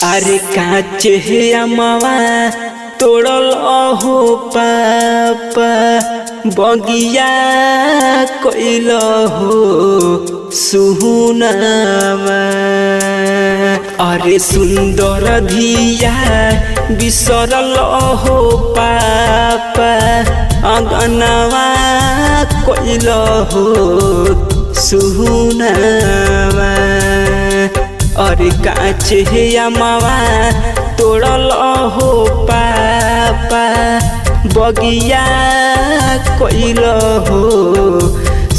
अरे काचे अमवा तोड़ल हो पापा बगिया कोइल हो सुहुनामा। अरे सुंदर धिया बिसरल हो पापा अगनवा कोइल हो सुहुनामा। अरे काचे अमवा तोड़ल हो पापा बगिया कोइल हो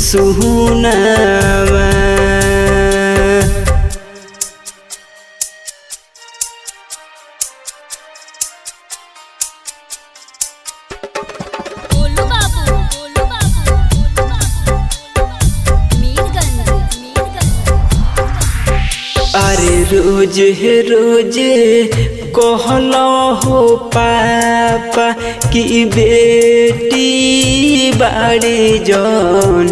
सुहुनामा। अरे रोज रोज कहल हो पापा कि बेटी बाड़ी जौन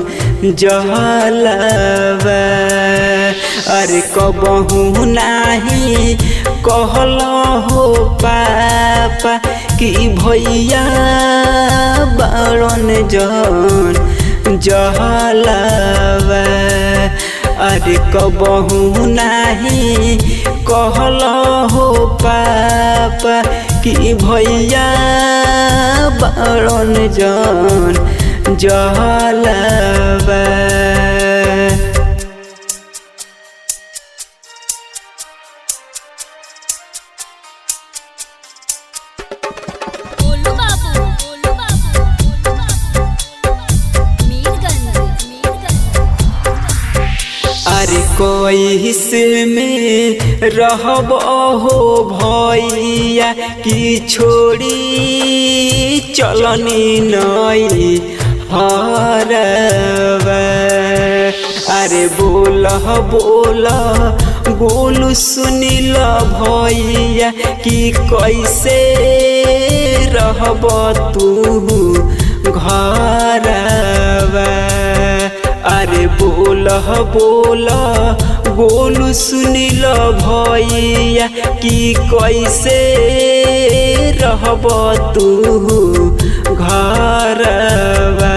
जहलवा। अरे कबहू नाही कहल हो पापा कि भैया बाड़न जौन जहलवा। अरे कबहू नाही कहल हो पापा कि भैया बाड़न जौन जहलवा। अरे कैसे में रहब हो भैया कि छोड़ी चलनी नई हरवा। अरे बोल बोल गोलू सुनिल भैया कि कैसे रहब तू घरवा। अरे बोल बोल गोलू सुनिल भैया कि कैसे रहब तू घरवा।